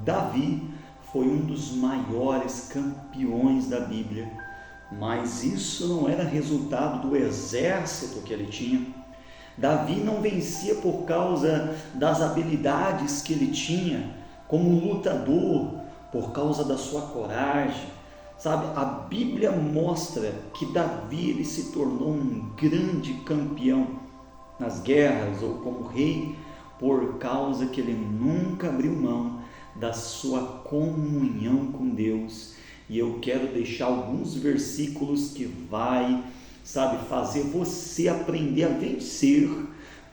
Davi foi um dos maiores campeões da Bíblia, mas isso não era resultado do exército que ele tinha. Davi não vencia por causa das habilidades que ele tinha como lutador, por causa da sua coragem. Sabe, a Bíblia mostra que Davi ele se tornou um grande campeão nas guerras ou como rei, por causa que ele nunca abriu mão da sua comunhão com Deus. E eu quero deixar alguns versículos que vai, fazer você aprender a vencer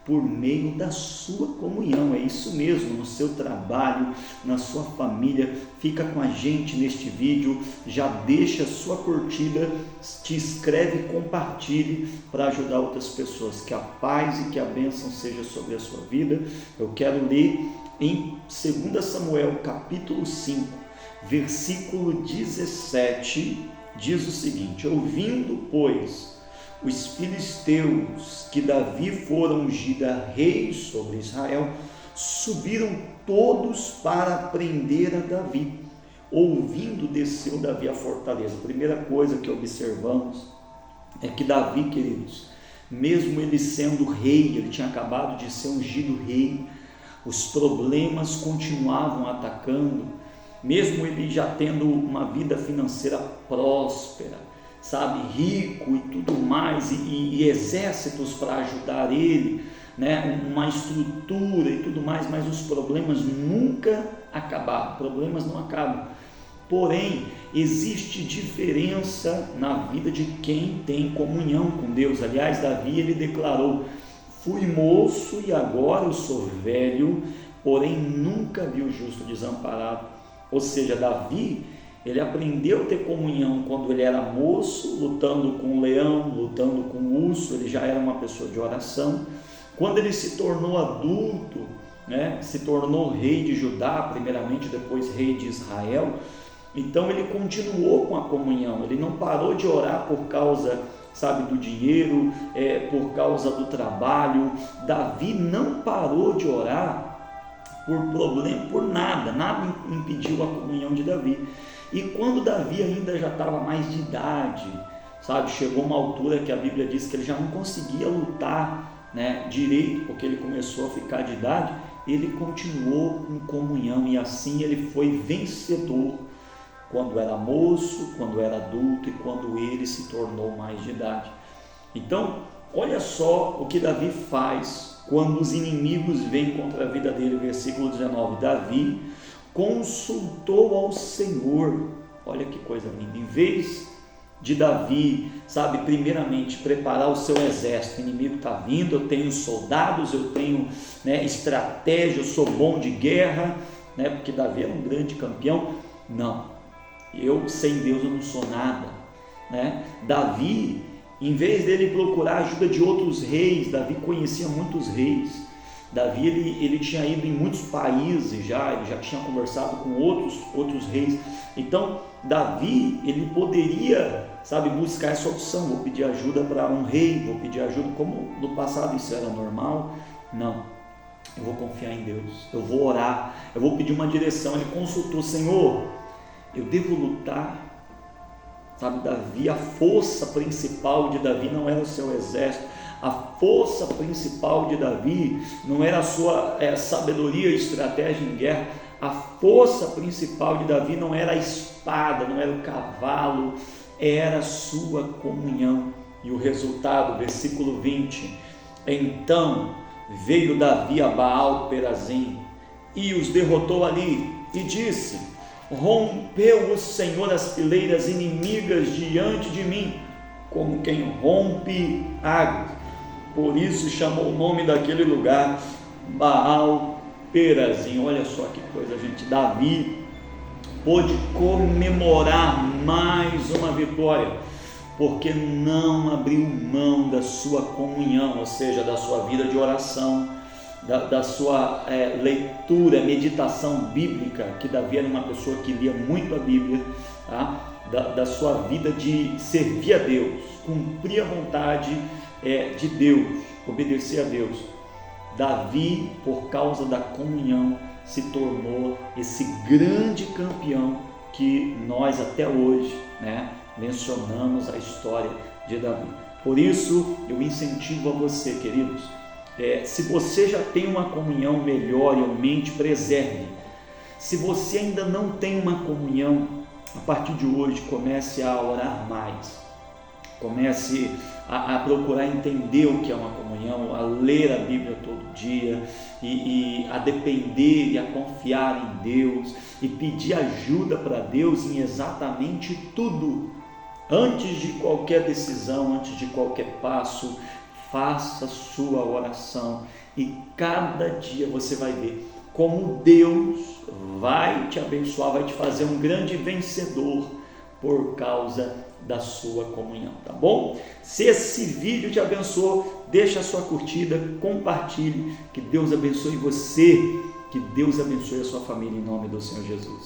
por meio da sua comunhão. É isso mesmo, no seu trabalho, na sua família. Fica com a gente neste vídeo, já deixa a sua curtida, te inscreve e compartilhe para ajudar outras pessoas. Que a paz e que a bênção seja sobre a sua vida. Eu quero ler em 2 Samuel capítulo 5, versículo 17, diz o seguinte: ouvindo, pois, os filisteus que Davi fora ungida rei sobre Israel, subiram todos para prender a Davi. Ouvindo, desceu Davi à fortaleza. A primeira coisa que observamos é que Davi, queridos, mesmo ele sendo rei, ele tinha acabado de ser ungido rei, os problemas continuavam atacando, mesmo ele já tendo uma vida financeira próspera, rico e tudo mais, e exércitos para ajudar ele, uma estrutura e tudo mais, mas os problemas nunca acabaram, problemas não acabam. Porém, existe diferença na vida de quem tem comunhão com Deus. Aliás, Davi ele declarou: fui moço e agora eu sou velho, porém nunca vi o justo desamparado. Ou seja, Davi, ele aprendeu a ter comunhão quando ele era moço, lutando com o leão, lutando com o urso. Ele já era uma pessoa de oração. Quando ele se tornou adulto, se tornou rei de Judá, primeiramente, depois rei de Israel, então ele continuou com a comunhão. Ele não parou de orar por causa, do dinheiro, por causa do trabalho. Davi não parou de orar por problema, por nada impediu a comunhão de Davi. E quando Davi ainda já estava mais de idade, chegou uma altura que a Bíblia diz que ele já não conseguia lutar, direito, porque ele começou a ficar de idade, ele continuou com comunhão, e assim ele foi vencedor quando era moço, quando era adulto e quando ele se tornou mais de idade. Então, olha só o que Davi faz quando os inimigos vêm contra a vida dele. Versículo 19: Davi consultou ao Senhor. Olha que coisa linda. Em vez de Davi, primeiramente preparar o seu exército, o inimigo está vindo, eu tenho soldados, eu tenho estratégia, eu sou bom de guerra, porque Davi era um grande campeão. Não, eu sem Deus eu não sou nada, Davi, em vez dele procurar a ajuda de outros reis, Davi conhecia muitos reis. Davi ele tinha ido em muitos países ele já tinha conversado com outros reis. Então Davi ele poderia buscar essa opção: vou pedir ajuda para um rei, vou pedir ajuda, como no passado isso era normal. Não, eu vou confiar em Deus, eu vou orar, eu vou pedir uma direção. Ele consultou: Senhor, eu devo lutar? Davi, a força principal de Davi não era o seu exército, a força principal de Davi não era a sua sabedoria e estratégia em guerra, a força principal de Davi não era a espada, não era o cavalo, era a sua comunhão. E o resultado, versículo 20: então veio Davi a Baal-Perazim e os derrotou ali, e disse: rompeu o Senhor as fileiras inimigas diante de mim, como quem rompe águas. Por isso chamou o nome daquele lugar Baal-Perazim. Olha só que coisa, gente. Davi pôde comemorar mais uma vitória, porque não abriu mão da sua comunhão, ou seja, da sua vida de oração, da sua leitura, meditação bíblica, que Davi era uma pessoa que lia muito a Bíblia, da sua vida de servir a Deus, cumprir a vontade de Deus, obedecer a Deus. Davi, por causa da comunhão, se tornou esse grande campeão que nós até hoje, mencionamos a história de Davi. Por isso eu incentivo a você, queridos, se você já tem uma comunhão melhor e aumente, preserve. Se você ainda não tem uma comunhão, a partir de hoje comece a orar mais, comece a procurar entender o que é uma comunhão, a ler a Bíblia todo dia e a depender e a confiar em Deus e pedir ajuda para Deus em exatamente tudo. Antes de qualquer decisão, antes de qualquer passo, faça sua oração e cada dia você vai ver como Deus vai te abençoar, vai te fazer um grande vencedor por causa da sua comunhão, tá bom? Se esse vídeo te abençoou, deixa a sua curtida, compartilhe, que Deus abençoe você, que Deus abençoe a sua família em nome do Senhor Jesus.